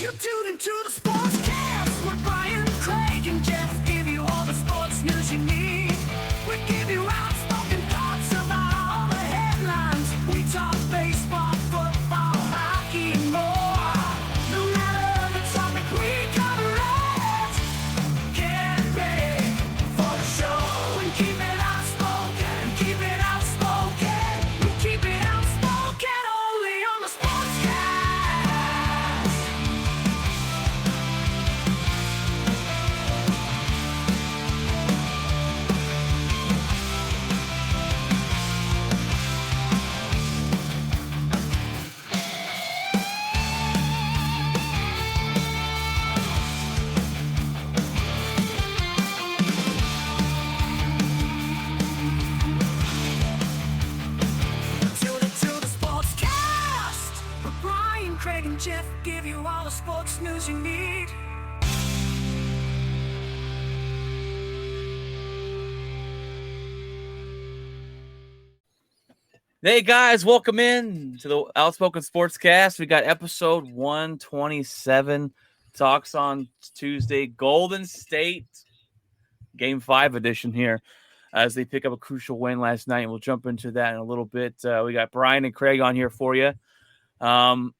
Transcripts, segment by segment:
You tune into the Sportscast with Brian, Craig, and Jeff. Give you all the sports news you need. We give you outspoken thoughts about all the headlines. We talk baseball, football, hockey, and more. No matter the topic, we cover it. Get ready for the show and keep it outspoken. Keep it outspoken. We keep it outspoken only on the Sportscast. Tune into the Sportscast with Brian, Craig, and Jeff. Give you all the sports news you need. Hey guys, welcome in to the Outspoken Sportscast. We got episode 127. Talks on Tuesday, Golden State Game 5 edition here as they pick up a crucial win last night. And we'll jump into that in a little bit. We got Brian and Craig on here for you. How's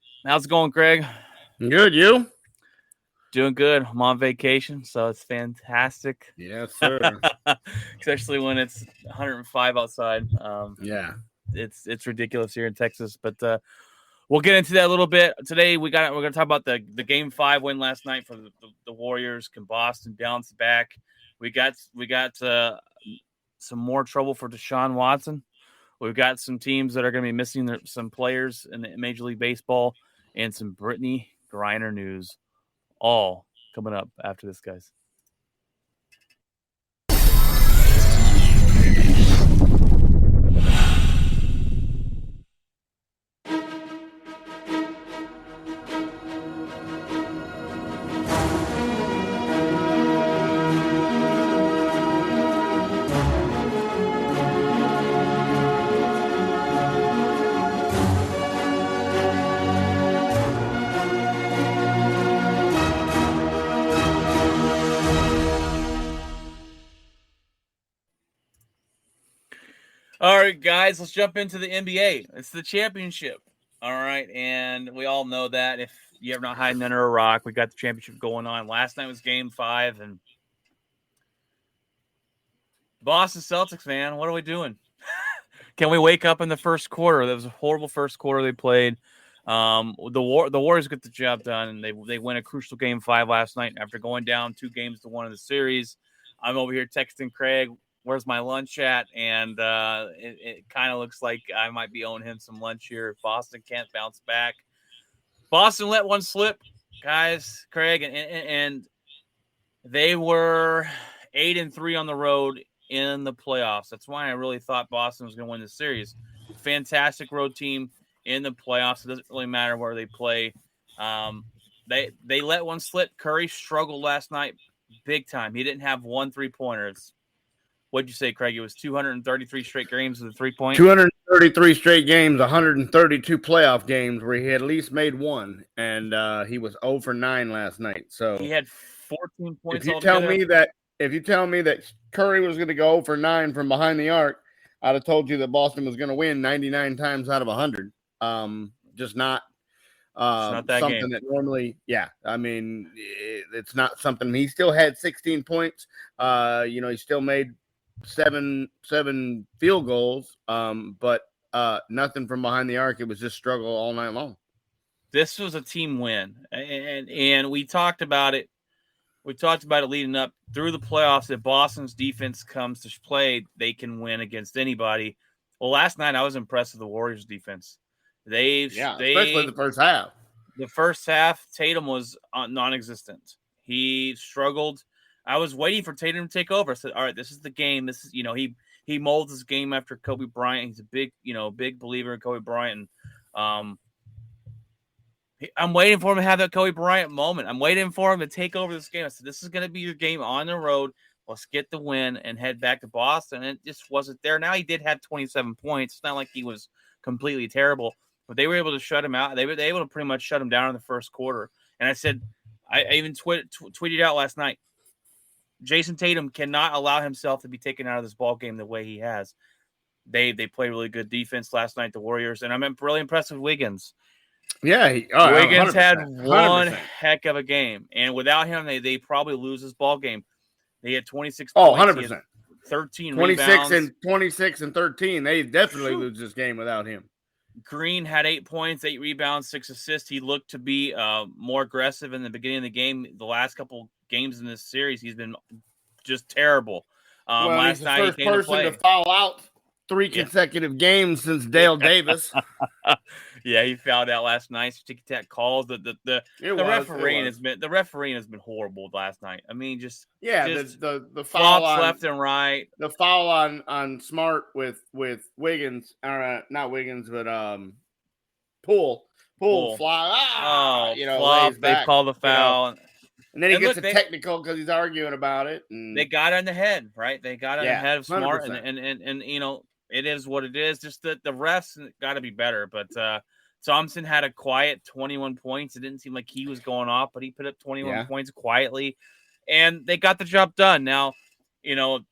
it going, Craig? Good, you? Doing good. I'm on vacation, so it's fantastic. Yes, sir. Especially when it's 105 outside. Yeah. It's ridiculous here in Texas, but we'll get into that a little bit today. We're gonna talk about the Game 5 win last night for the Warriors. Can Boston bounce back? We got some more trouble for Deshaun Watson. We've got some teams that are going to be missing some players in the Major League Baseball, and some Brittany Griner news, all coming up after this, guys. All right, guys, let's jump into the NBA. It's the championship. All right, and we all know that. If you have not hiding under a rock, we got the championship going on. Last night was Game 5, and Boston Celtics, man, what are we doing? Can we wake up in the first quarter? That was a horrible first quarter they played. The Warriors get the job done, and they win a crucial Game 5 last night after going down 2-1 in the series. I'm over here texting Craig, where's my lunch at? And it kind of looks like I might be owing him some lunch here if Boston can't bounce back. Boston let one slip, guys, Craig, and they were 8-3 on the road in the playoffs. That's why I really thought Boston was going to win the series. Fantastic road team in the playoffs. It doesn't really matter where they play. They let one slip. Curry struggled last night big time. He didn't have 1 3-pointer. What'd you say, Craig? It was 233 straight games with a 3-point? 233 straight games, 132 playoff games where he had at least made one, and he was 0 for 9 last night. So he had 14 points if you altogether. tell me that Curry was going to go 0 for 9 from behind the arc, I'd have told you that Boston was going to win 99 times out of 100. Just not that something game. that normally, I mean, it's not something. He still had 16 points. He still made seven field goals, but nothing from behind the arc. It was just struggle all night long. This was a team win, and we talked about it. We talked about it leading up through the playoffs. If Boston's defense comes to play, they can win against anybody. Well, last night I was impressed with the Warriors' defense. Especially the first half. The first half, Tatum was non-existent. He struggled. I was waiting for Tatum to take over. I said, all right, this is the game. This is, he molds his game after Kobe Bryant. He's a big believer in Kobe Bryant. And, I'm waiting for him to have that Kobe Bryant moment. I'm waiting for him to take over this game. I said, this is going to be your game on the road. Let's get the win and head back to Boston. And it just wasn't there. Now he did have 27 points. It's not like he was completely terrible, but they were able to shut him out. They were able to pretty much shut him down in the first quarter. And I said, I even tweeted out last night, Jason Tatum cannot allow himself to be taken out of this ball game the way he has. They played really good defense last night, the Warriors, and I'm really impressed with Wiggins. Yeah, Wiggins 100%, had one 100%. heck of a game, and without him, they probably lose this ball game. They had 26 Oh, points. 100%. 13 26 rebounds. 26 and 13. They definitely lose this game without him. Green had 8 points, 8 rebounds, 6 assists. He looked to be more aggressive in the beginning of the game. The last couple games in this series, he's been just terrible. Last he's the night first he came person to to foul out 3 consecutive games since Dale Davis. Yeah, he fouled out last night. Ticky-tack calls. The refereeing has been horrible last night. I mean, just the flops foul on, left and right. The foul on Smart with Wiggins, or not Wiggins, but Poole fly. Flop. They call the foul. And then he gets a technical because he's arguing about it. And they got in the head, right? They got in the head of Smart, 100%. and it is what it is. Just the refs got to be better. But Thompson had a quiet 21 points. It didn't seem like he was going off, but he put up 21 points quietly, and they got the job done. Now, the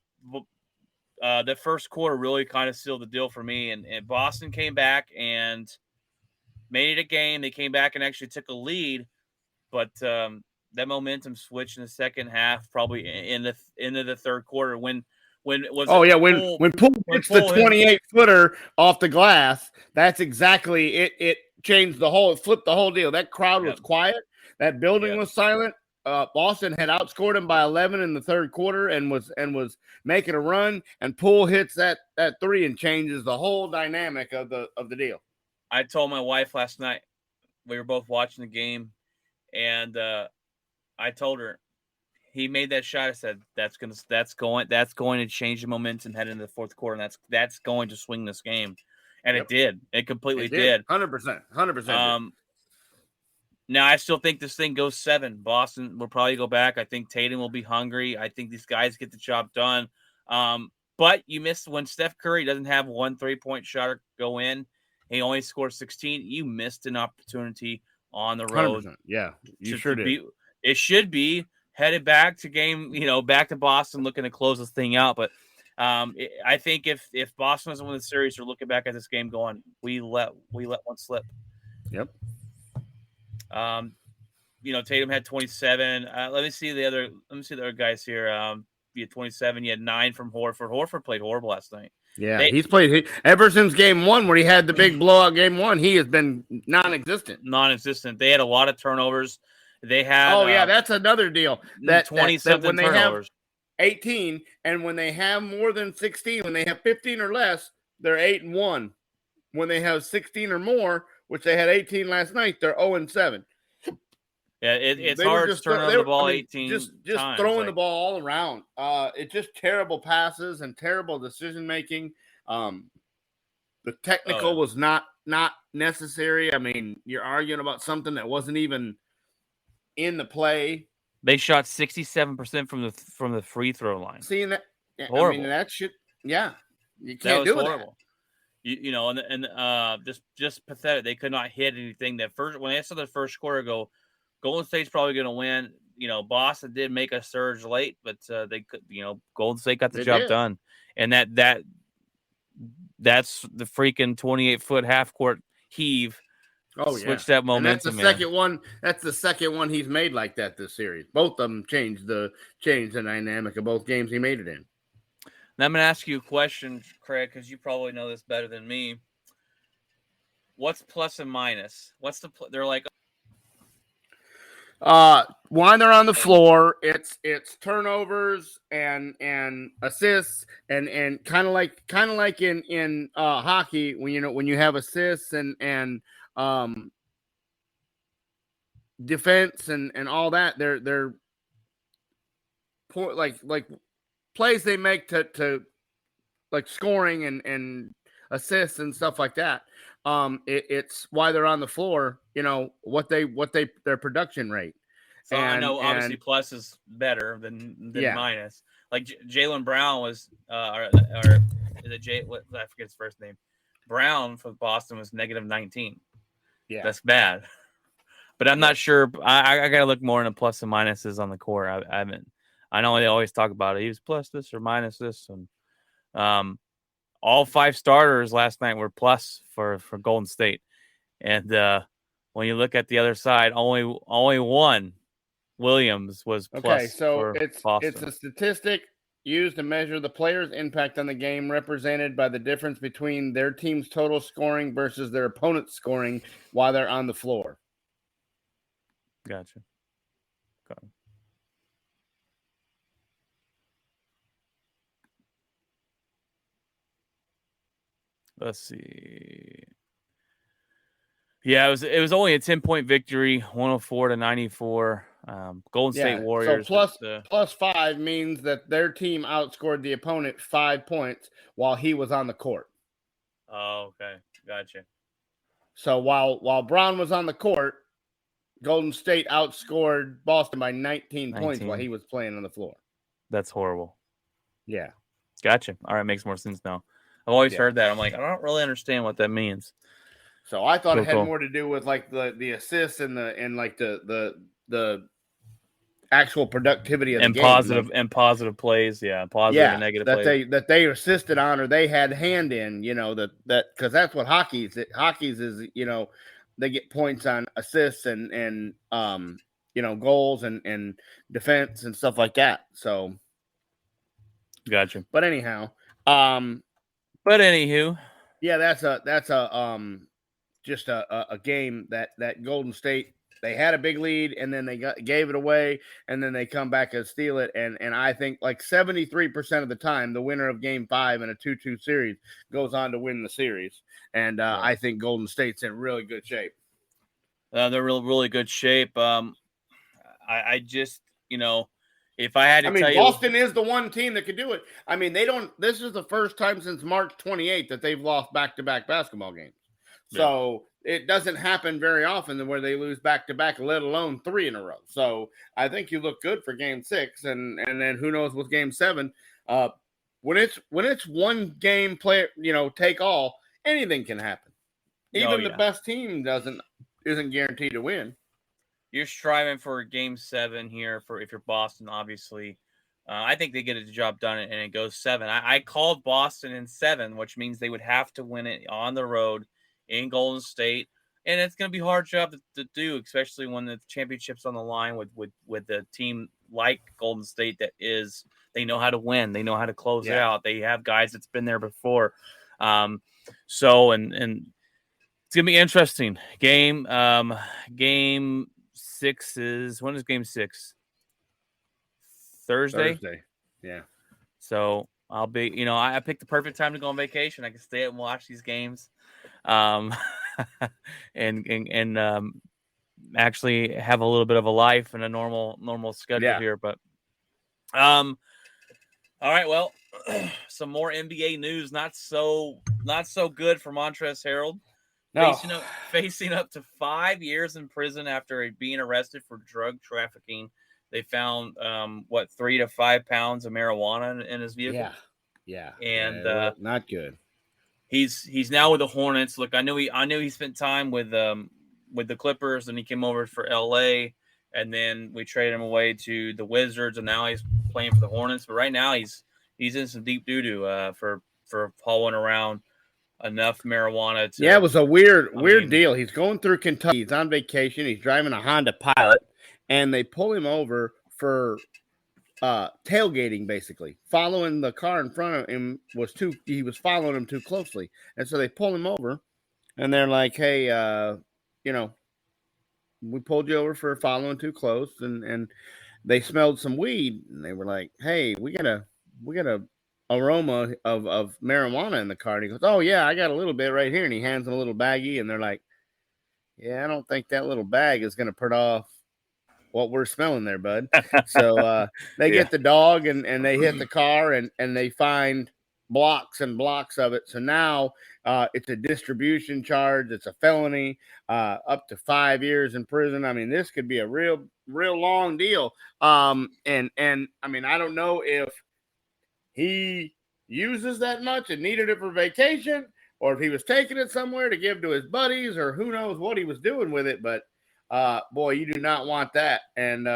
first quarter really kind of sealed the deal for me, and Boston came back and made it a game. They came back and actually took a lead, but that momentum switched in the second half, probably in the into the third quarter when Poole hits the 28-footer off the glass. That's exactly it. It changed it flipped the whole deal. That crowd was quiet. That building was silent. Boston had outscored him by 11 in the third quarter and was making a run. And Poole hits that three and changes the whole dynamic of the deal. I told my wife last night, we were both watching the game, and I told her, he made that shot. I said, that's going to change the momentum heading into the fourth quarter, and that's going to swing this game. And it did. It completely did. 100%. Now, I still think this thing goes 7. Boston will probably go back. I think Tatum will be hungry. I think these guys get the job done. But you missed when Steph Curry doesn't have one 3-point shot go in. He only scored 16. You missed an opportunity on the road. 100%. Yeah, you sure did. It should be headed back to back to Boston, looking to close this thing out. But I think if Boston doesn't win the series, they're looking back at this game going, we let one slip. Yep. Tatum had 27. Let me see the other guys here. He had 27. He had 9 from Horford. Horford played horrible last night. Yeah, he's played ever since game 1 where he had the big blowout game 1. He has been non-existent. They had a lot of turnovers. They had that's another deal. That 27 when turnovers. They have 18, and when they have more than 16, when they have 15 or less, they're 8-1. When they have 16 or more, which they had 18 last night, they're 0-7. Yeah, it's hard to turn over the ball 18 just times. Throwing the ball all around. It's just terrible passes and terrible decision making. The technical was not necessary. I mean, you're arguing about something that wasn't even in the play. They shot 67% from the free throw line. Seeing that, horrible. I mean, that shit. Yeah, you can't do horrible. That. Just pathetic. They could not hit anything. When they saw the first quarter go, Golden State's probably going to win. Boston did make a surge late, but they could. Golden State got the job done, and that's the freaking 28-foot half court heave. Switch that momentum. And that's the second one. That's the second one he's made like that this series. Both of them changed the dynamic of both games he made it in. Now I'm going to ask you a question, Craig, because you probably know this better than me. What's plus and minus? They're like. When they're on the floor, it's turnovers and assists and kind of like in hockey when you have assists and defense and all that, they're like plays they make to like scoring and assists and stuff like that. It's why they're on the floor, what their production rate. So I know obviously plus is better than minus. Like Jaylen Brown was, or is it I forget his first name. Brown for Boston was -19. Yeah, that's bad. But I'm not sure. I got to look more into plus and minuses on the core. I haven't. I know they always talk about it. He was plus this or minus this, and all 5 starters last night were plus for Golden State. And when you look at the other side, only one Williams was plus. Okay, so for it's Boston. a statistic used to measure the player's impact on the game, represented by the difference between their team's total scoring versus their opponent's scoring while they're on the floor. Gotcha. Got it. Let's see. Yeah, it was only a 10-point victory, 104-94. Golden State Warriors. So plus 5 means that their team outscored the opponent 5 points while he was on the court. Oh, okay. Gotcha. So while Brown was on the court, Golden State outscored Boston by 19 points while he was playing on the floor. That's horrible. Yeah. Gotcha. All right, makes more sense now. I've always heard that. I'm like, I don't really understand what that means. So I thought it had more to do with like the assists and the actual productivity of the game. Positive plays, positive and negative plays. That they assisted on or they had hand in, that because that's what hockey's is, they get points on assists and goals and defense and stuff like that. So gotcha. But anyhow, yeah, that's just a game that Golden State, they had a big lead and then they gave it away and then they come back and steal it. And I think like 73% of the time, the winner of game 5 in a 2-2 series goes on to win the series. And I think Golden State's in really good shape. They're really good shape. I just, if I had to tell you, Boston is the one team that could do it. I mean, this is the first time since March 28th that they've lost back-to-back basketball games. So it doesn't happen very often where they lose back-to-back, let alone 3 in a row. So I think you look good for game 6 and then who knows with game 7. When it's one game play, take all, anything can happen. Even the best team isn't guaranteed to win. You're striving for game 7 here if you're Boston, obviously. I think they get the job done and it goes 7. I called Boston in 7, which means they would have to win it on the road in Golden State. And it's going to be a hard job to do, especially when the championship's on the line with a team like Golden State they know how to win. They know how to close it out. They have guys that's been there before. And it's going to be interesting. Game 6 is, when is game 6? Thursday. Yeah. So I'll be, I picked the perfect time to go on vacation. I can stay and watch these games. And actually have a little bit of a life and a normal schedule here. But all right, well, some more NBA news. Not so good for Montrezl Harrell. No. Facing up to 5 years in prison after being arrested for drug trafficking. They found 3 to 5 pounds of marijuana in his vehicle. Yeah. And not good. He's now with the Hornets. Look, I knew he spent time with the Clippers, and he came over for LA, and then we traded him away to the Wizards, and now he's playing for the Hornets. But right now he's in some deep doo-doo for hauling around enough marijuana to. Yeah, it was a weird deal. He's going through Kentucky. He's on vacation. He's driving a Honda Pilot, and they pull him over for tailgating, basically following the car in front of him. He was following him too closely, and so they pull him over and they're like, hey, we pulled you over for following too close, and they smelled some weed and they were like, hey, we got a aroma of marijuana in the car. And he goes, oh yeah, I got a little bit right here, and he hands them a little baggie, and they're like, yeah, I don't think that little bag is going to put off what we're smelling there, bud. So they get the dog and they hit the car and they find blocks and blocks of it. So now it's a distribution charge. It's a felony, up to 5 years in prison. I mean, this could be a real long deal. And I mean, I don't know if he uses that much and needed it for vacation, or if he was taking it somewhere to give to his buddies, or who knows what he was doing with it. But boy, you do not want that. And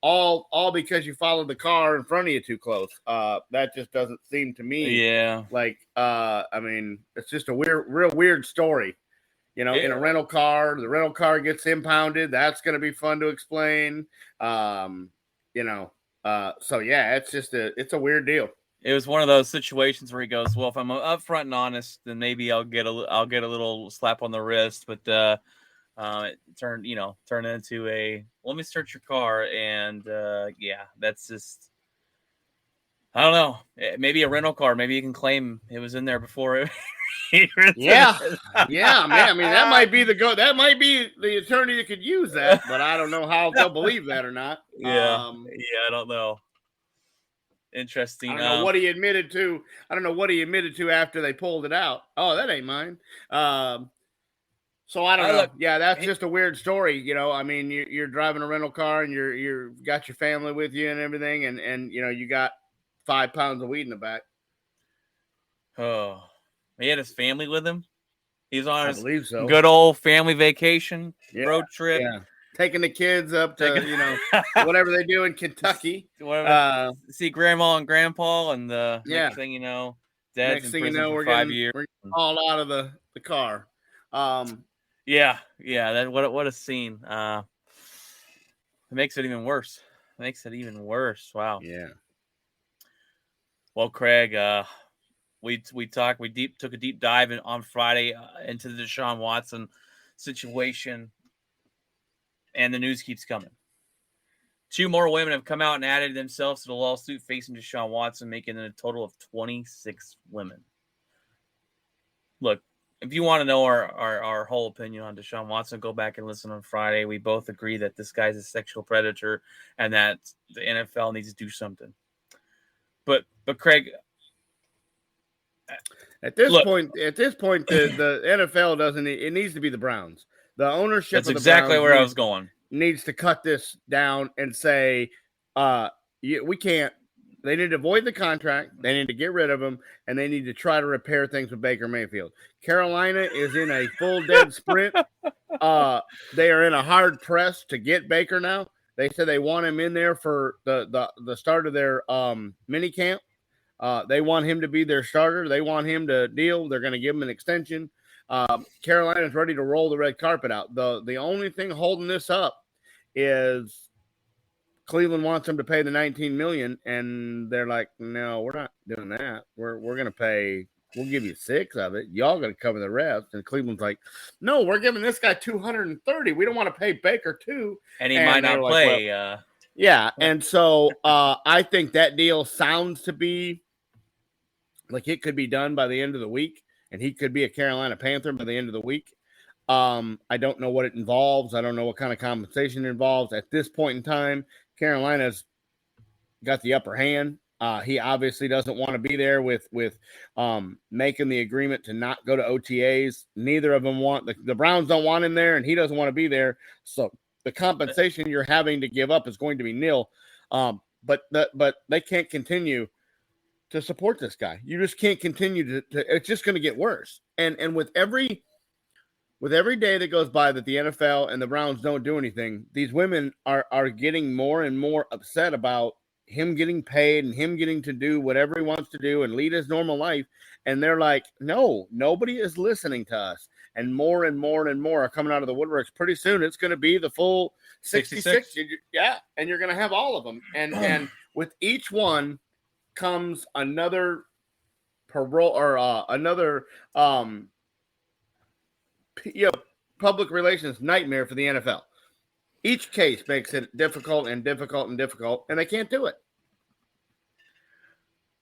all because you followed the car in front of you too close. That just doesn't seem to me like I mean, it's just a real weird story. In a rental car, the rental car gets impounded. That's going to be fun to explain. So yeah, it's a weird deal. It was one of those situations where he goes, "Well, if I'm upfront and honest, then maybe I'll get a little slap on the wrist." But it turned into a let me search your car, and that's just I don't know. Maybe a rental car. Maybe you can claim it was in there before. Yeah, man. I mean, that might be the attorney that could use that, but I don't know how they'll believe that or not. I don't know. Interesting. I don't know what he admitted to. I don't know what he admitted to after they pulled it out. Oh, that ain't mine. So I don't know. That's just a weird story. I mean, you're driving a rental car and you're got your family with you and everything, and you got 5 pounds of weed in the back. Oh, he had his family with him. He's on his good old family vacation road trip. Yeah. Taking the kids up to, whatever they do in Kentucky. See grandma and grandpa, and the next thing you know, dad's in prison for 5 years. We're all out of the car. What a scene. It makes it even worse. Wow. Yeah. Well, Craig, we took a deep dive on Friday into the Deshaun Watson situation. And the news keeps coming. 2 more women have come out and added themselves to the lawsuit facing Deshaun Watson, making it a total of 26 women. Look, if you want to know our whole opinion on Deshaun Watson, go back and listen on Friday. We both agree that this guy's a sexual predator and that the NFL needs to do something. But Craig, at this point, the NFL doesn't. It needs to be the Browns. The ownership. That's exactly where I was going. Needs to cut this down and say, we can't. They need to void the contract. They need to get rid of him, and they need to try to repair things with Baker Mayfield. Carolina is in a full dead sprint. They are in a hard press to get Baker now. They said they want him in there for the start of their mini camp. They want him to be their starter. They want him to deal. They're going to give him an extension. Carolina's ready to roll the red carpet out. The only thing holding this up is Cleveland wants them to pay the $19 million, and they're like, no, we're not doing that. We're going to pay. We'll give you 6 of it. Y'all going to cover the rest. And Cleveland's like, no, we're giving this guy $230. We don't want to pay Baker too, and he might not play. Yeah, and so I think that deal sounds to be like it could be done by the end of the week. And he could be a Carolina Panther by the end of the week. I don't know what it involves. I don't know what kind of compensation it involves. At this point in time, Carolina's got the upper hand. He obviously doesn't want to be there with making the agreement to not go to OTAs. Neither of them want the Browns don't want him there, and he doesn't want to be there. So the compensation you're having to give up is going to be nil. But they can't continue to support this guy. You just can't continue to it's just going to get worse. And with every day that goes by that the NFL and the Browns don't do anything, these women are getting more and more upset about him getting paid and him getting to do whatever he wants to do and lead his normal life. And they're like, no, nobody is listening to us. And more and more are coming out of the woodworks. Pretty soon it's going to be the full 66. Yeah. And you're going to have all of them. And with each one comes another parole or another public relations nightmare for the NFL. Each case makes it difficult, and they can't do it.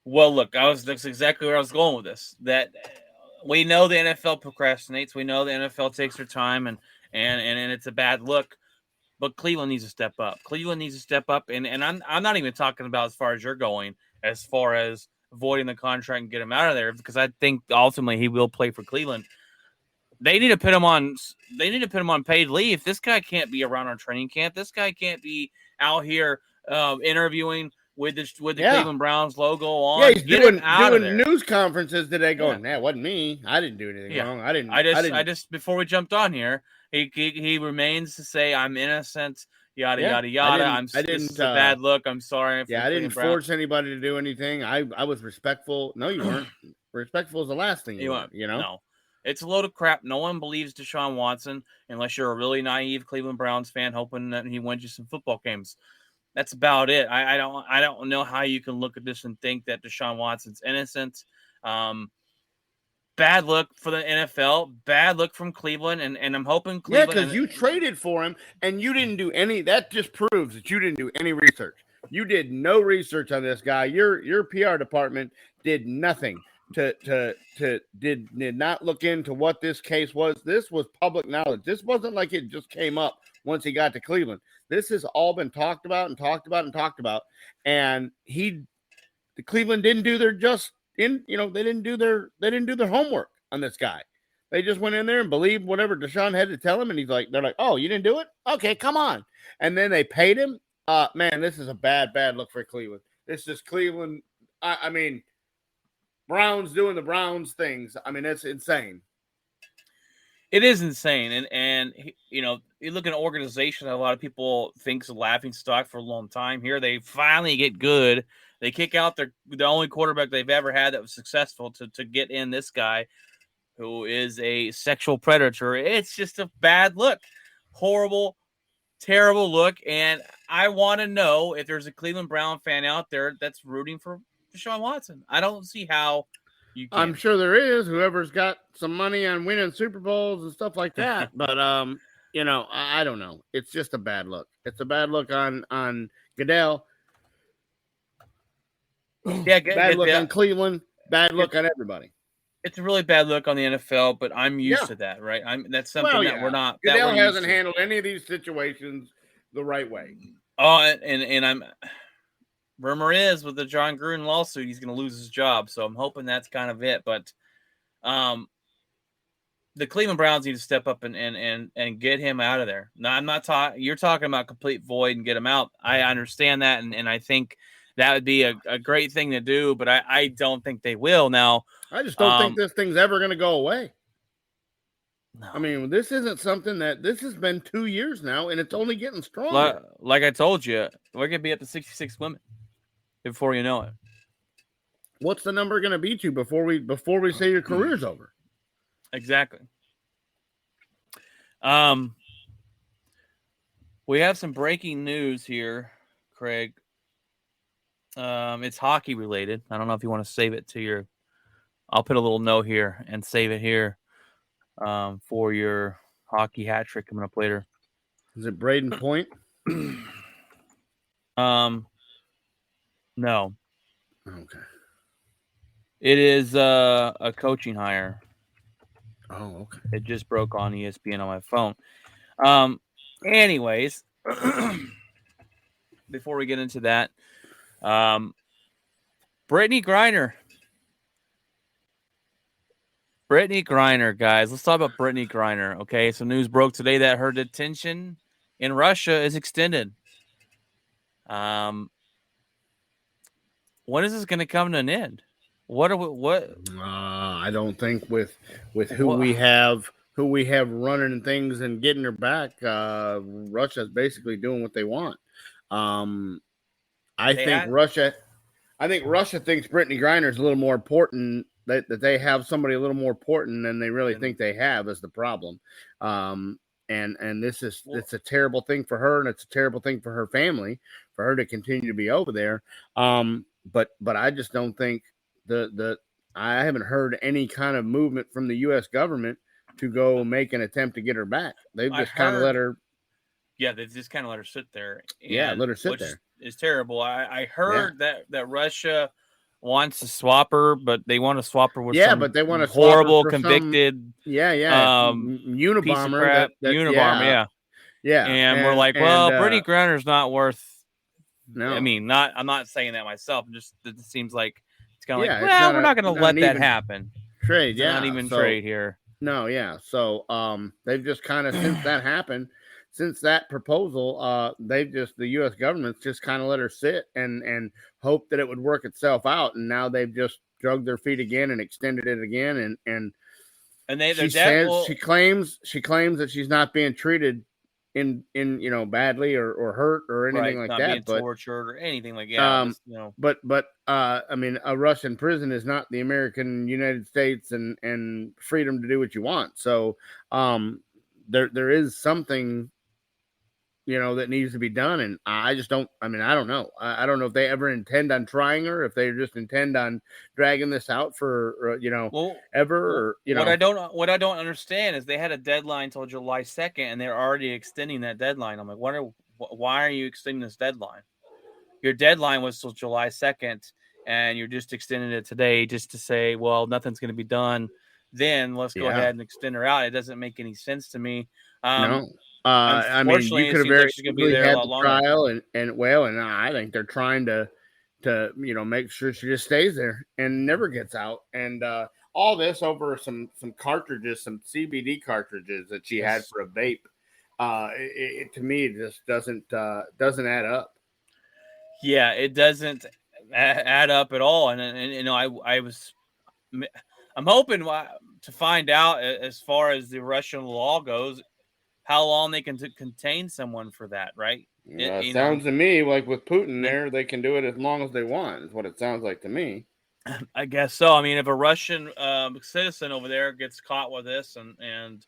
Well, look, that's exactly where I was going with this. That we know the NFL procrastinates. We know the NFL takes their time, and it's a bad look. But Cleveland needs to step up. And I'm not even talking about as far as you're going, as far as avoiding the contract and get him out of there, because I think ultimately he will play for Cleveland. They need to put him on paid leave. This guy can't be around our training camp. This guy can't be out here interviewing with the Yeah. Cleveland Browns logo on. Yeah, he's Get him out of doing there. news conferences today going, Yeah. it wasn't me. I didn't do anything wrong. I I just before we jumped on here, he remains to say I'm innocent, yada Yeah, yada yada. This is a bad look. I'm sorry. For Yeah, the I didn't Cleveland Browns. force anybody to do anything. I was respectful. No, you weren't. Respectful is the last thing you want, you know? No. It's a load of crap. No one believes Deshaun Watson unless you're a really naive Cleveland Browns fan hoping that he wins you some football games. That's about it. I don't know how you can look at this and think that Deshaun Watson's innocent. Bad look for the NFL. Bad look from Cleveland, and I'm hoping Cleveland. Yeah, because you traded for him and you didn't do any. That just proves that you didn't do any research. You did no research on this guy. Your PR department did nothing did not look into what this case was. This was public knowledge. This wasn't like it just came up once he got to Cleveland. This has all been talked about and talked about and talked about. And the Cleveland didn't do their they didn't do their homework on this guy. They just went in there and believed whatever Deshaun had to tell him, and they're like, oh, you didn't do it? Okay, come on. And then they paid him. Man, this is a bad look for Cleveland. This is Cleveland. I mean, Browns doing the Browns things. I mean, it's insane. It is insane, and you look at an organization that a lot of people think is a laughing stock for a long time. Here, they finally get good. They kick out the only quarterback they've ever had that was successful to get in this guy who is a sexual predator. It's just a bad look, horrible, terrible look, and I want to know if there's a Cleveland Brown fan out there that's rooting for Deshaun Watson. I don't see how you can. I'm sure there is, whoever's got some money on winning Super Bowls and stuff like that. But I don't know. It's just a bad look. It's a bad look on Goodell. Yeah, bad look on Cleveland. Bad look on everybody. It's a really bad look on the NFL, but I'm used to that, right? That's something that we're not. Goodell hasn't handled any of these situations the right way. Oh, and I'm. Rumor is with the John Gruden lawsuit, he's going to lose his job. So I'm hoping that's kind of it. But the Cleveland Browns need to step up and get him out of there. Now, I'm not talking. You're talking about complete void and get him out. I understand that, and I think that would be a great thing to do. But I don't think they will. Now, I just don't think this thing's ever going to go away. No. I mean, this isn't something this has been 2 years now, and it's only getting stronger. Like I told you, we're going to be up to 66 women before you know it. What's the number going to be to before we say your career's over? Exactly. We have some breaking news here, Craig. It's hockey related. I don't know if you want to save it to I'll put a little note here and save it here for your hockey hat trick coming up later. Is it Braden Point? No. Okay. It is a coaching hire. Oh, okay. It just broke on ESPN on my phone. Anyways, before we get into that, Brittany Griner. Brittany Griner, guys. Let's talk about Brittany Griner. Okay, so news broke today that her detention in Russia is extended. When is this going to come to an end? What? I don't think with who we have running things and getting her back, Russia's basically doing what they want. I think Russia thinks Brittany Griner is a little more important. That they have somebody a little more important than they really think they have is the problem. And it's a terrible thing for her, and it's a terrible thing for her family for her to continue to be over there. But I just don't think I haven't heard any kind of movement from the U.S. government to go make an attempt to get her back. They've just kind of let her. Yeah, they just kind of let her sit there. Let her sit there. It's terrible. I heard that Russia wants to swap her, but they want to swap her with but they want to horrible convicted Unabomber. Unabomber, yeah. And we're like, Brittany Griner's not worth. No, I mean, I'm not saying that myself. Just it seems like it's kind of we're not going to let that happen. Trade, not even trade here. No, yeah. So they've just kind of since that happened, since that proposal, the U.S. government's just kind of let her sit and hope that it would work itself out. And now they've just drugged their feet again and extended it again. And she claims that she's not being treated in badly or hurt or anything like not that, being but tortured or anything like that. But I mean, a Russian prison is not the American United States and freedom to do what you want. So there is something that needs to be done, and I just don't. I mean, I don't know. I don't know if they ever intend on trying her, if they just intend on dragging this out for ever. What I don't understand is they had a deadline till July 2nd, and they're already extending that deadline. I'm like, why are you extending this deadline? Your deadline was till July 2nd, and you're just extending it today just to say, well, nothing's going to be done. Then let's go ahead and extend her out. It doesn't make any sense to me. No. I mean, you could have very easily had the trial, and I think they're trying to make sure she just stays there and never gets out. And all this over some cartridges, some CBD cartridges that she had for a vape. To me, it just doesn't add up. Yeah, it doesn't add up at all. And I'm hoping to find out as far as the Russian law goes, how long they can contain someone for that, right? It sounds to me like with Putin there, they can do it as long as they want, is what it sounds like to me. I guess so. I mean, if a Russian citizen over there gets caught with this and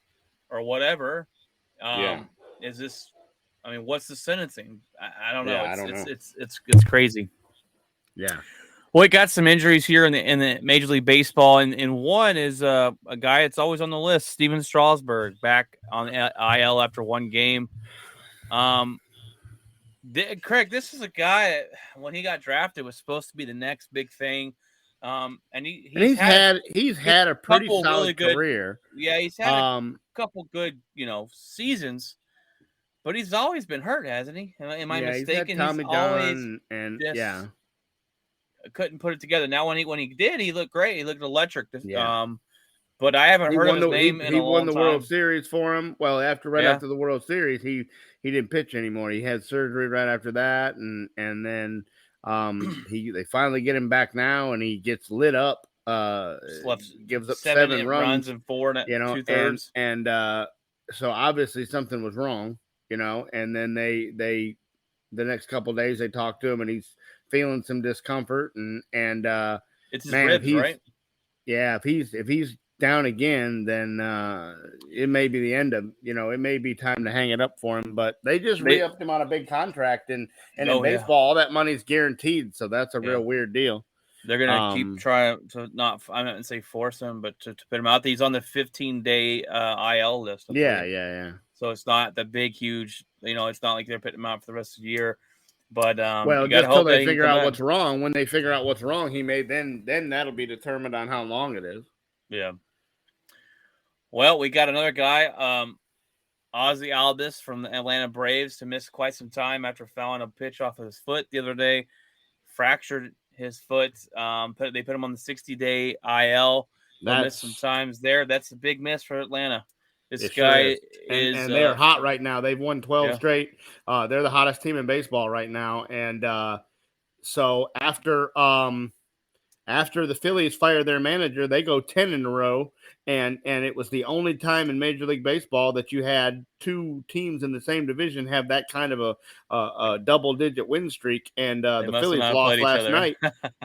or whatever, is this? I mean, what's the sentencing? I don't know. Yeah, I don't know. It's crazy. Yeah. Well, we got some injuries here in the Major League Baseball, and one is a guy that's always on the list, Steven Strasburg, back on IL after one game. Craig, this is a guy that, when he got drafted, was supposed to be the next big thing. And he's had a pretty solid really good career. Yeah, he's had a couple good seasons, but he's always been hurt, hasn't he? Am I mistaken? He's had Tommy John and couldn't put it together. Now when he did, he looked great. He looked electric. But I haven't heard of his name in a long time. He won the World Series for him. Well, after the World Series, he didn't pitch anymore. He had surgery right after that, and then they finally get him back now, and he gets lit up. Gives up 7 runs and 4 2/3. And so obviously something was wrong, And then they the next couple of days they talked to him, and he's feeling some discomfort, and it's his ribs, right? Yeah, if he's down again, then it may be the end of it may be time to hang it up for him. But they just re-upped him on a big contract, and in baseball, all that money's guaranteed, so that's a real weird deal. They're gonna keep trying to not. I didn't say force him, but to put him out. He's on the 15-day IL list. Yeah. So it's not the big, huge. It's not like they're putting him out for the rest of the year. But just until they figure out what's wrong. When they figure out what's wrong, he may then that'll be determined on how long it is. Yeah. Well, we got another guy, Ozzy Albies from the Atlanta Braves, to miss quite some time after fouling a pitch off of his foot the other day. Fractured his foot. They put him on the 60-day IL. He'll miss some times there. That's a big miss for Atlanta. This guy is and they're hot right now. They've won 12 straight. They're the hottest team in baseball right now. And so after the Phillies fired their manager, they go 10 in a row. And it was the only time in Major League Baseball that you had 2 teams in the same division have that kind of a double-digit win streak. And the Phillies lost last night.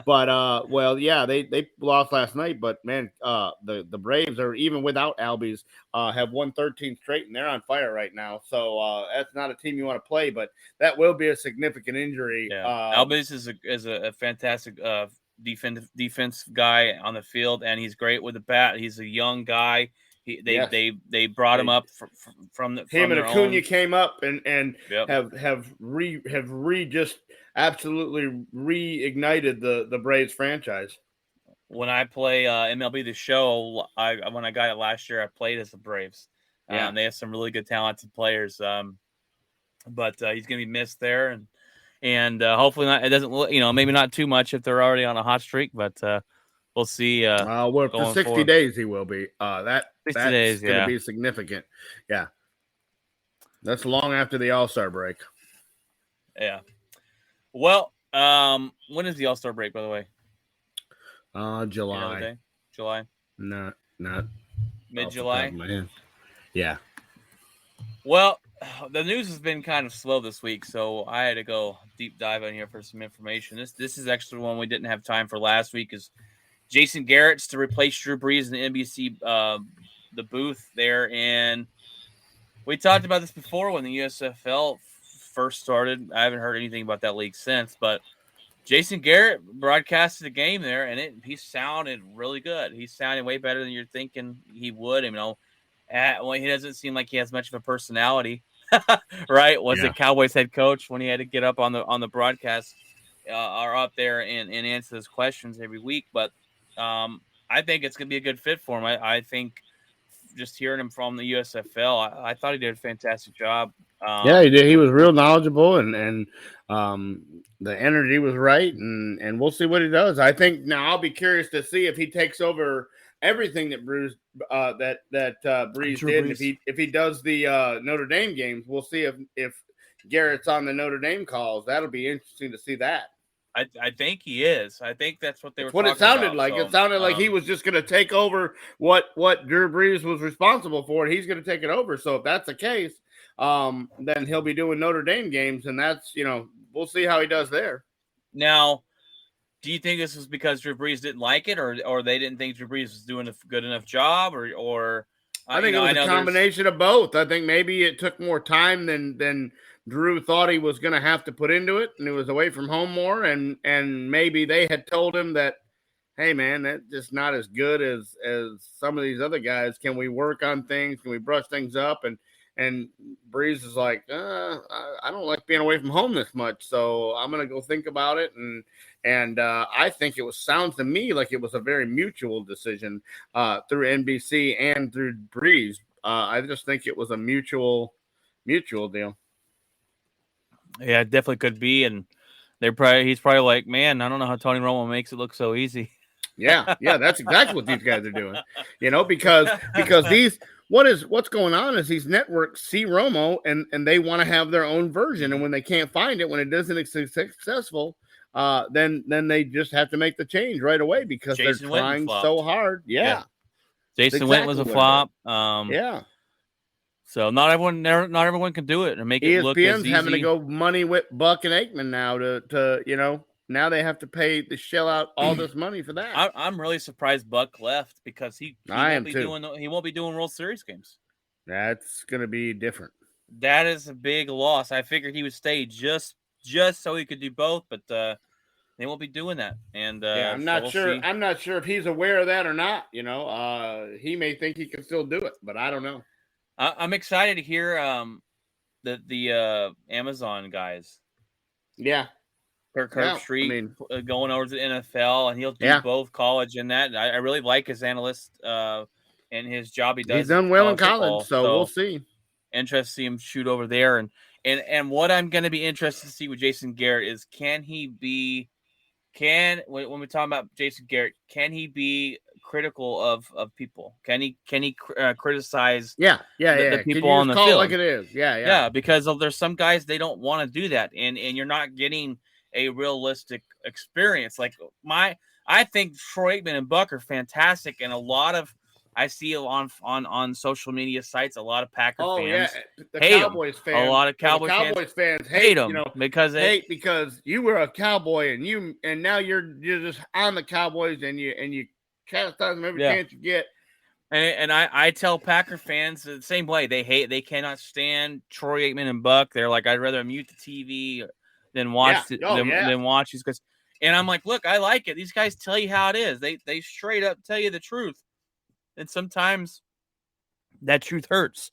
But they lost last night. But man, the Braves are, even without Albies, have won 13 straight, and they're on fire right now. So that's not a team you want to play, but that will be a significant injury. Yeah. Albies is a fantastic defense guy on the field, and he's great with the bat. He's a young guy. They brought him up from him and Acuna came up and have just absolutely reignited the Braves franchise. When I play MLB The Show, when I got it last year, I played as the Braves. They have some really good talented players. But he's going to be missed there, and hopefully not. It doesn't, maybe not too much if they're already on a hot streak, but we'll see. For 60 days he will be. That's going to be significant. Yeah. That's long after the All-Star break. Yeah. Well, when is the All-Star break, by the way? July. Day? July? Not Mid-July? Yeah. Well, the news has been kind of slow this week, so I had to go deep dive in here for some information. This is actually one we didn't have time for last week. Is Jason Garrett's to replace Drew Brees in the NBC the booth there, and we talked about this before when the USFL first started. I haven't heard anything about that league since, but Jason Garrett broadcasted the game there, and he sounded really good. He sounded way better than you're thinking he would. Well, he doesn't seem like he has much of a personality, right? Was the Cowboys head coach when he had to get up on the broadcast or up there and answer those questions every week. But I think it's going to be a good fit for him. I think just hearing him from the USFL, I thought he did a fantastic job. Yeah, he did. He was real knowledgeable, and the energy was right, and we'll see what he does. I think now I'll be curious to see if he takes over everything that Brees did. If he does the Notre Dame games, we'll see if Garrett's on the Notre Dame calls. That'll be interesting to see that. I think he is. I think that's what they were. What it sounded like. So, it sounded like he was just going to take over what Drew Brees was responsible for, and he's going to take it over. So if that's the case, then he'll be doing Notre Dame games, and that's we'll see how he does there. Now, do you think this was because Drew Brees didn't like it, or they didn't think Drew Brees was doing a good enough job, or I think it was a combination of both. I think maybe it took more time than Drew thought he was going to have to put into it, and it was away from home more, and maybe they had told him that, hey, man, that's just not as good as some of these other guys. Can we work on things? Can we brush things up? And Brees is like, I don't like being away from home this much, so I'm going to go think about it. And I think sounds to me like it was a very mutual decision through NBC and through Brees. I just think it was a mutual deal. Yeah, it definitely could be, and he's probably like, man, I don't know how Tony Romo makes it look so easy. Yeah, that's exactly what these guys are doing. Because what's going on is these networks see Romo and they want to have their own version, and when they can't find it, when it isn't successful, then they just have to make the change right away because Jason they're trying so hard. Yeah. Jason Witten was a flop. Yeah. So not everyone can do it and make it look as easy. ESPN's having to go money with Buck and Aikman now to now they have to shell out all this money for that. I'm really surprised Buck left because he won't be doing World Series games. That's going to be different. That is a big loss. I figured he would stay just so he could do both, but they won't be doing that. And I'm not sure. I'm not sure if he's aware of that or not. He may think he can still do it, but I don't know. I'm excited to hear the Amazon guys. Yeah. Kirk Street going over to the NFL, and he'll do both college and that. I really like his analyst and his job he does. He's done well in college, so we'll see. Interested to see him shoot over there. And what I'm going to be interested to see with Jason Garrett is when we talk about Jason Garrett, can he be critical of people? Can he criticize the people on the field like it is? Yeah, because there's some guys they don't want to do that, and you're not getting a realistic experience. Like I think Troy Aikman and Buck are fantastic, and a lot of I see on social media sites a lot of Packer fans hate Cowboys fans. A lot of Cowboys fans hate them because you were a Cowboy and now you're just on the Cowboys and you chastise them every chance you get. And I tell Packer fans the same way. They cannot stand Troy Aikman and Buck. They're like, I'd rather mute the TV than watch than watch these guys. And I'm like, look, I like it. These guys tell you how it is. They straight up tell you the truth. And sometimes that truth hurts.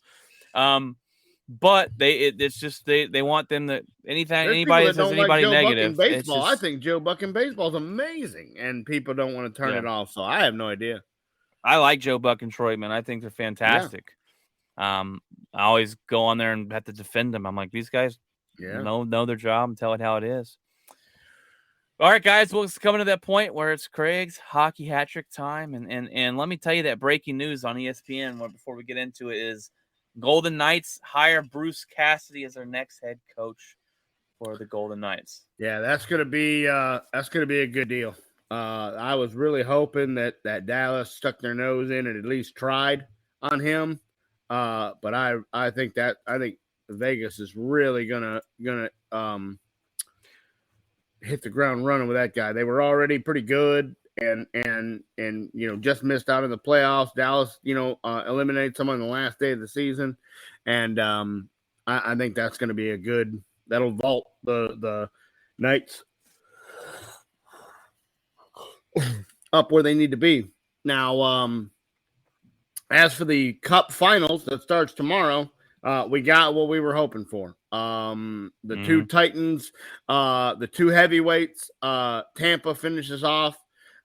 But it's just they want them to anybody that says anybody negative. Baseball, I think Joe Buck in baseball is amazing, and people don't want to turn it off. So I have no idea. I like Joe Buck and Troy, man. I think they're fantastic. I always go on there and have to defend them. I'm like, these guys know their job and tell it how it is. All right, guys, well, it's coming to that point where it's Craig's hockey hat trick time. And let me tell you that breaking news on ESPN before we get into it is Golden Knights hire Bruce Cassidy as their next head coach for the Golden Knights. Yeah, that's gonna be a good deal. I was really hoping that Dallas stuck their nose in and at least tried on him. But I think Vegas is really gonna hit the ground running with that guy. They were already pretty good and just missed out in the playoffs. Dallas, eliminated someone on the last day of the season, and I think that's going to be that'll vault the Knights up where they need to be. Now, as for the Cup Finals that starts tomorrow, we got what we were hoping for. The two Titans, the two heavyweights. Tampa finishes off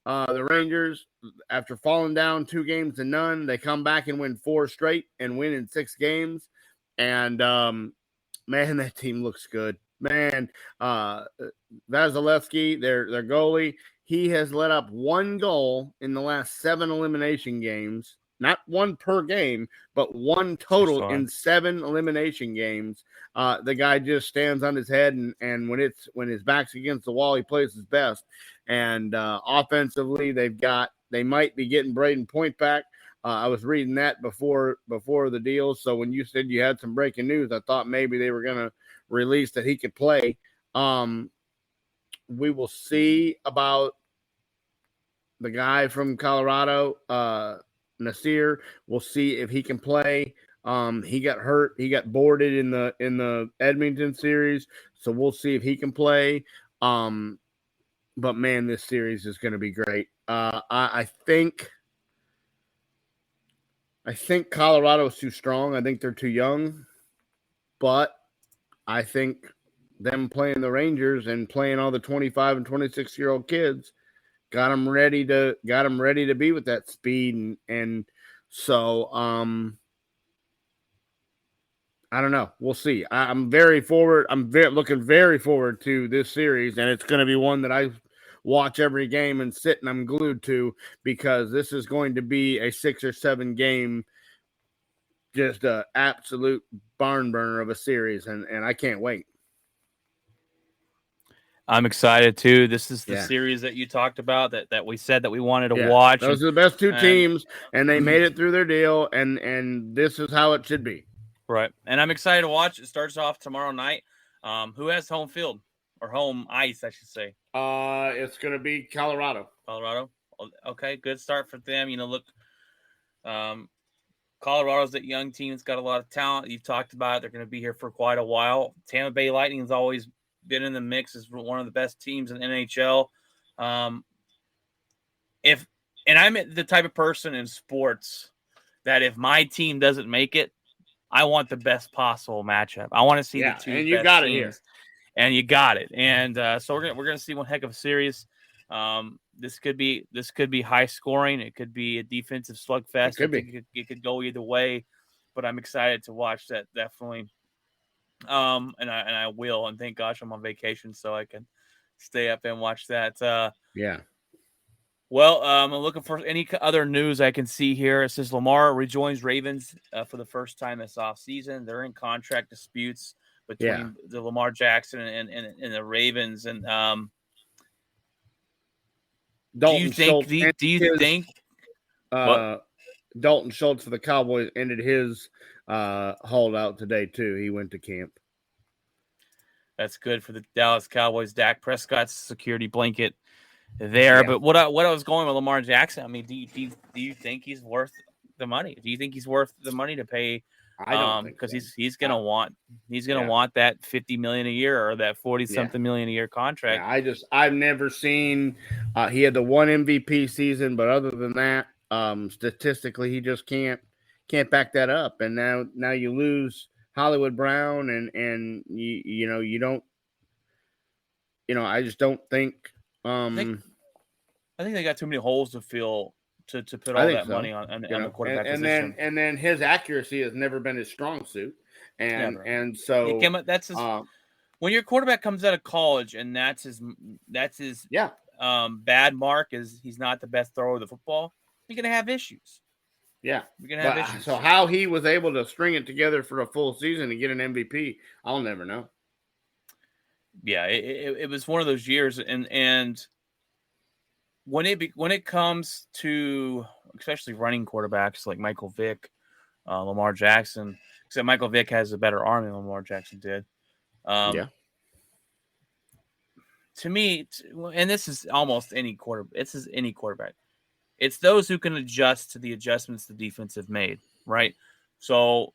the Rangers after falling down 2-0. They come back and win 4 straight and win in 6 games. And man, that team looks good. Man, Vasilevsky, their goalie, he has let up 1 goal in the last 7 elimination games. Not 1 per game, but 1 total in 7 elimination games. The guy just stands on his head, and when his back's against the wall, he plays his best. And offensively, they might be getting Braden Point back. I was reading that before the deal. So when you said you had some breaking news, I thought maybe they were going to release that he could play. We will see about the guy from Colorado, Nasir. We'll see if he can play. He got hurt. He got boarded in the Edmonton series, so we'll see if he can play. But man, this series is going to be great. I think Colorado is too strong. I think they're too young, but I think them playing the Rangers and playing all the 25 and 26-year-old kids got them ready to be with that speed, and so I don't know. We'll see. I'm looking very forward to this series, and it's going to be one that I watch every game and sit and I'm glued to, because this is going to be a 6 or 7 game, just a absolute barn burner of a series, and I can't wait. I'm excited too. This is the series that you talked about that we said that we wanted to watch. Those are the best 2 teams, and they made it through their deal, and this is how it should be. Right. And I'm excited to watch. It starts off tomorrow night. Who has home field or home ice, I should say? It's going to be Colorado. Colorado. Okay, good start for them. Look, Colorado's that young team. It's got a lot of talent. You've talked about it. They're going to be here for quite a while. Tampa Bay Lightning has always been in the mix as one of the best teams in the NHL. I'm the type of person in sports that if my team doesn't make it, I want the best possible matchup. I want to see the 2 and you best got teams. it here. And you got it. And so we're gonna see one heck of a series. This could be high scoring. It could be a defensive slugfest. It could go either way. But I'm excited to watch that, definitely. And I will. And thank gosh I'm on vacation so I can stay up and watch that. Well, I'm looking for any other news I can see here. It says Lamar rejoins Ravens for the first time this offseason. They're in contract disputes between the Lamar Jackson and the Ravens. And Dalton Schultz Dalton Schultz for the Cowboys ended his holdout today too. He went to camp. That's good for the Dallas Cowboys. Dak Prescott's security blanket there. But what I was going with Lamar Jackson, I mean, do you think he's worth the money? Do you think he's worth the money to pay? I don't think because he's gonna want that $50 million a year or that 40-something million a year contract. Yeah, I've never seen. He had the 1 MVP season, but other than that, statistically, he just can't back that up. And now you lose Hollywood Brown, and you don't. I just don't think. I think they got too many holes to fill to put all that money on the quarterback position. And then his accuracy has never been his strong suit, and so that's his. When your quarterback comes out of college and that's his bad mark is he's not the best thrower of the football, you're gonna have issues. Yeah. We're gonna have But issues. so how he was able to string it together for a full season and get an MVP, I'll never know. Yeah, it was one of those years, and when it comes to especially running quarterbacks like Michael Vick, Lamar Jackson, except Michael Vick has a better arm than Lamar Jackson did. Yeah. To me, and this is almost any quarterback. This is any quarterback. It's those who can adjust to the adjustments the defense have made, right? So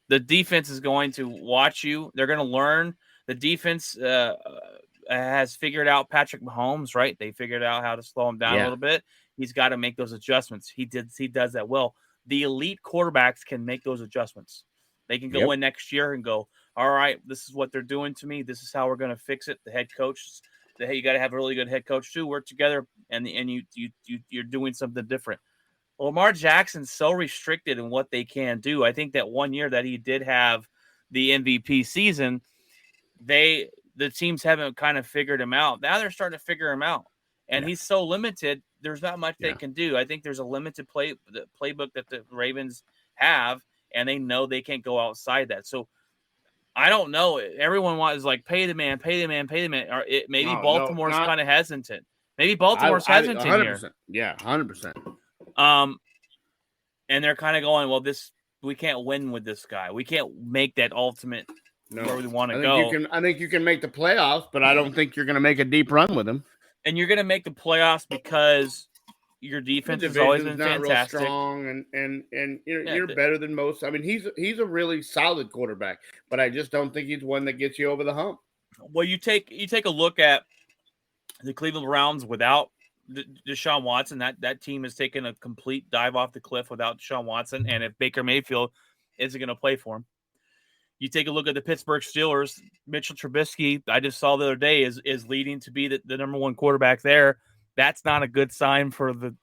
the defense is going to watch you. They're going to learn. The defense has figured out Patrick Mahomes, right? They figured out how to slow him down a little bit. He's got to make those adjustments. He does that well. The elite quarterbacks can make those adjustments. They can go in next year and go, all right, this is what they're doing to me. This is how we're going to fix it. The head coach, you got to have a really good head coach too. Work together, and you're doing something different. Lamar Jackson's so restricted in what they can do. I think that one year that he did have the MVP season, the teams haven't kind of figured him out. Now they're starting to figure him out, and he's so limited. There's not much they can do. I think there's a limited playbook that the Ravens have, and they know they can't go outside that. So I don't know. Everyone wants like pay the man. Or maybe Baltimore's kind of hesitant. Maybe Baltimore's hesitant 100%. here. Yeah, 100%. And they're kind of going, well, we can't win with this guy. We can't make that ultimate where we want to go. I think you can make the playoffs, but I don't think you're going to make a deep run with him. And you're going to make the playoffs because your defense has always been fantastic. Real strong, and you're better than most. I mean, he's a really solid quarterback, but I just don't think he's one that gets you over the hump. Well, you take a look at the Cleveland Browns without Deshaun Watson. That team has taken a complete dive off the cliff without Deshaun Watson, and if Baker Mayfield isn't going to play for him. You take a look at the Pittsburgh Steelers. Mitchell Trubisky, I just saw the other day, is leading to be the number one quarterback there. That's not a good sign for the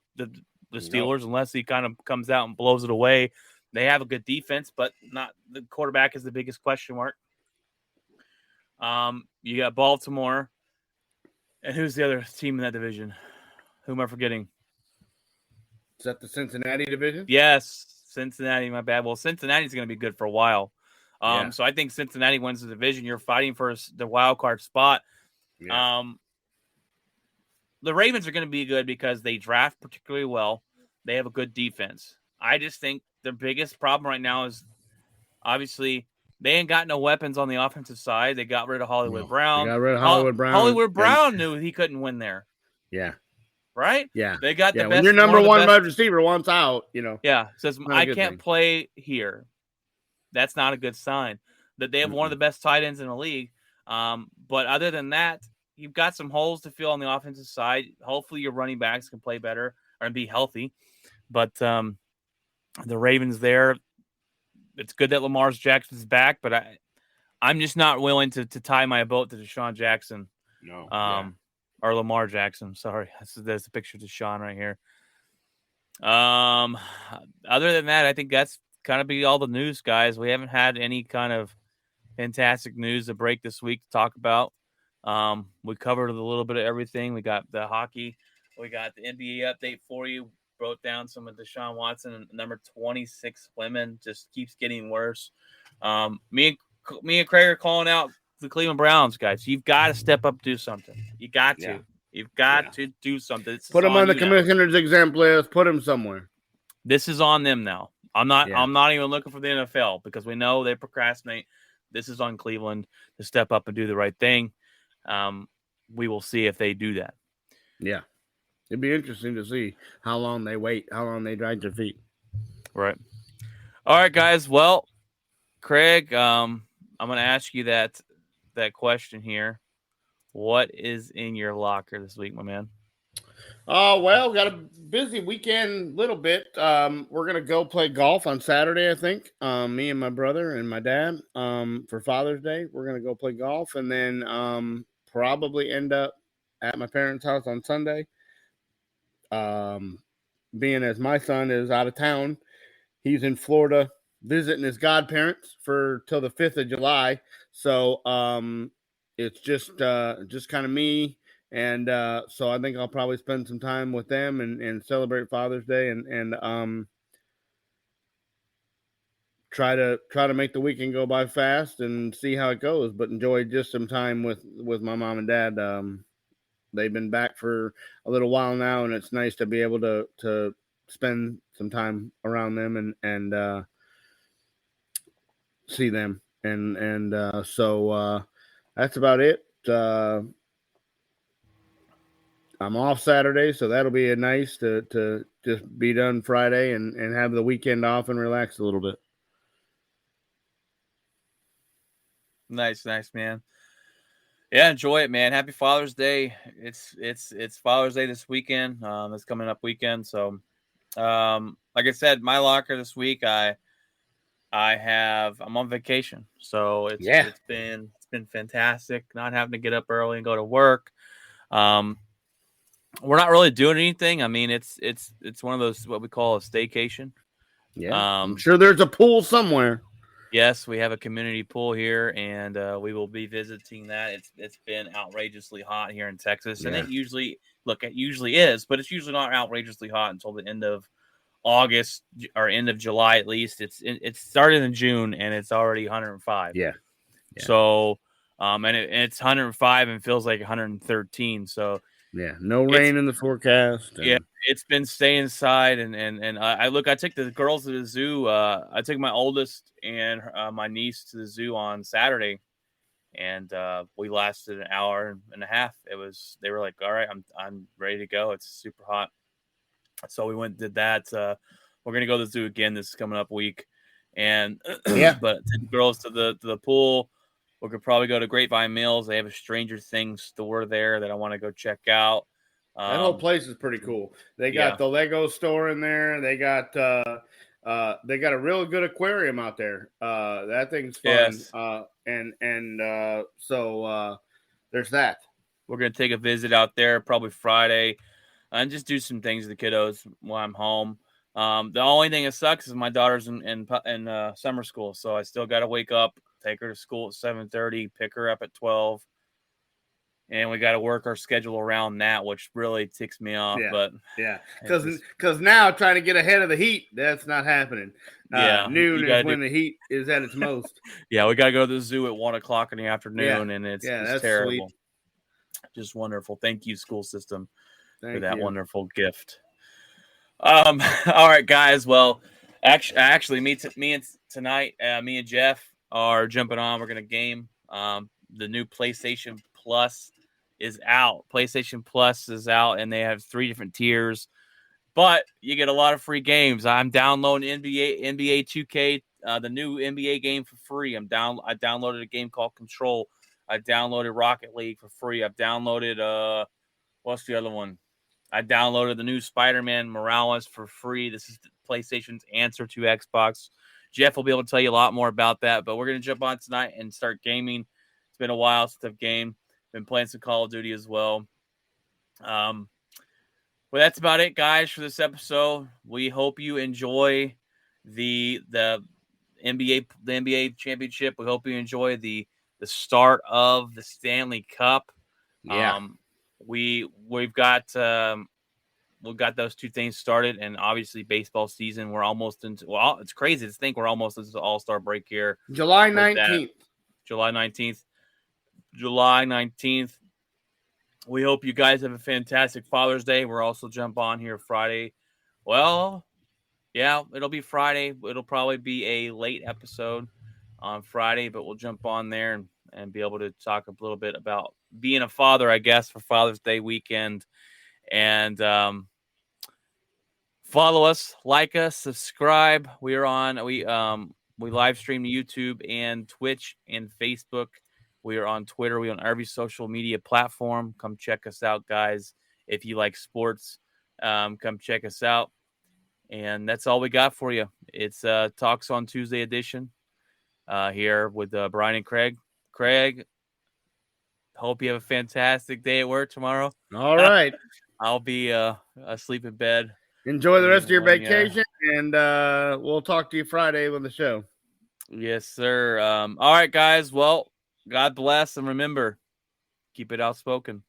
Steelers unless he kind of comes out and blows it away. They have a good defense, but not the quarterback is the biggest question mark. You got Baltimore. And who's the other team in that division? Who am I forgetting? Is that the Cincinnati division? Yes, Cincinnati. My bad. Well, Cincinnati's going to be good for a while. So I think Cincinnati wins the division. You're fighting for the wild card spot. Yeah. The Ravens are going to be good because they draft particularly well. They have a good defense. I just think their biggest problem right now is obviously they ain't got no weapons on the offensive side. They got rid of Hollywood Brown. They got rid of Hollywood Brown. Hollywood Brown knew he couldn't win there. Yeah. Right? Yeah. They got the best. When your number one wide receiver wants out, Yeah. Says, I can't play here. That's not a good sign. That they have one of the best tight ends in the league. But other than that, you've got some holes to fill on the offensive side. Hopefully your running backs can play better and be healthy. But the Ravens there, it's good that Lamar Jackson's back, but I'm just not willing to tie my boat to Deshaun Jackson. No. Or Lamar Jackson. Sorry. There's a picture of Deshaun right here. Other than that, I think that's kind of be all the news, guys. We haven't had any kind of fantastic news to break this week to talk about. We covered a little bit of everything. We got the hockey. We got the NBA update for you. Wrote down some of Deshaun Watson and number 26 women. Just keeps getting worse. Me and Craig are calling out the Cleveland Browns, guys. You've got to step up, do something. You got to. Yeah. You've got to do something. Put them on the commissioner's exempt list. Put them somewhere. This is on them now. I'm not even looking for the NFL because we know they procrastinate. This is on Cleveland to step up and do the right thing. We will see if they do that. Yeah. It'd be interesting to see how long they wait, how long they drag their feet. Right. All right, guys. Well, Craig, I'm going to ask you that question here. What is in your locker this week, my man? Well, got a busy weekend, little bit. We're gonna go play golf on Saturday, I think. Me and my brother and my dad. For Father's Day, we're gonna go play golf, and then probably end up at my parents' house on Sunday. Being as my son is out of town, he's in Florida visiting his godparents till the 5th of July. So it's just kind of me. And so I think I'll probably spend some time with them and celebrate Father's Day and try to make the weekend go by fast and see how it goes, but enjoy just some time with my mom and dad. They've been back for a little while now, and it's nice to be able to spend some time around them and see them. So that's about it. I'm off Saturday, so that'll be a nice to just be done Friday and have the weekend off and relax a little bit. Nice, man. Yeah, enjoy it, man. Happy Father's Day. It's Father's Day this weekend. It's coming up weekend. So like I said, my locker this week, I'm on vacation. So it's been fantastic not having to get up early and go to work. We're not really doing anything. I mean, it's one of those what we call a staycation. Yeah. I'm sure there's a pool somewhere. Yes, we have a community pool here, and we will be visiting that. It's been outrageously hot here in Texas, and it usually is, but it's usually not outrageously hot until the end of August or end of July at least. It started in June, and it's already 105. Yeah. So, and it's 105 and feels like 113. So. Yeah, no rain in the forecast. Yeah, it's been stay inside, and I took the girls to the zoo. I took my oldest and my niece to the zoo on Saturday, and we lasted an hour and a half. They were like, all right, I'm ready to go. It's super hot, so we went and did that. We're gonna go to the zoo again this coming up week, and but take the girls to the pool. We could probably go to Grapevine Mills. They have a Stranger Things store there that I want to go check out. That whole place is pretty cool. They got the Lego store in there. They got a real good aquarium out there. That thing's fun. Yes. So there's that. We're gonna take a visit out there probably Friday, and just do some things with the kiddos while I'm home. The only thing that sucks is my daughter's in summer school, so I still got to wake up, take her to school at 7:30, pick her up at 12, and we got to work our schedule around that, which really ticks me off. Because now trying to get ahead of the heat, that's not happening. Noon is when the heat is at its most. Yeah, we got to go to the zoo at 1:00 in the afternoon, and it's terrible. Sweet. Just wonderful. Thank you, school system, for that wonderful gift. All right, guys. Well, actually, me and Jeff are jumping on. We're gonna game. The new PlayStation Plus is out. PlayStation Plus is out, and they have 3 different tiers. But you get a lot of free games. I'm downloading NBA 2K, the new NBA game for free. I downloaded a game called Control. I downloaded Rocket League for free. I've downloaded what's the other one? I downloaded the new Spider-Man Morales for free. This is PlayStation's answer to Xbox. Jeff will be able to tell you a lot more about that, but we're going to jump on tonight and start gaming. It's been a while since I've gamed. Been playing some Call of Duty as well. Well, that's about it, guys, for this episode. We hope you enjoy the NBA championship. We hope you enjoy the start of the Stanley Cup. Yeah. We've got those 2 things started, and obviously baseball season. We're almost into. Well, it's crazy to think we're almost into the All-Star break here. July 19th. July 19th. We hope you guys have a fantastic Father's Day. We're also jump on here Friday. Well, yeah, it'll be Friday. It'll probably be a late episode on Friday, but we'll jump on there and be able to talk a little bit about being a father, I guess, for Father's Day weekend. And follow us, like us, subscribe. We live stream to YouTube and Twitch and Facebook. We are on Twitter. We're on every social media platform. Come check us out, guys. If you like sports, come check us out. And that's all we got for you. It's Talks on Tuesday edition here with Brian and Craig. Craig, hope you have a fantastic day at work tomorrow. All right. I'll be asleep in bed. Enjoy the rest of your vacation, and we'll talk to you Friday on the show. Yes, sir. All right, guys. Well, God bless, and remember, keep it outspoken.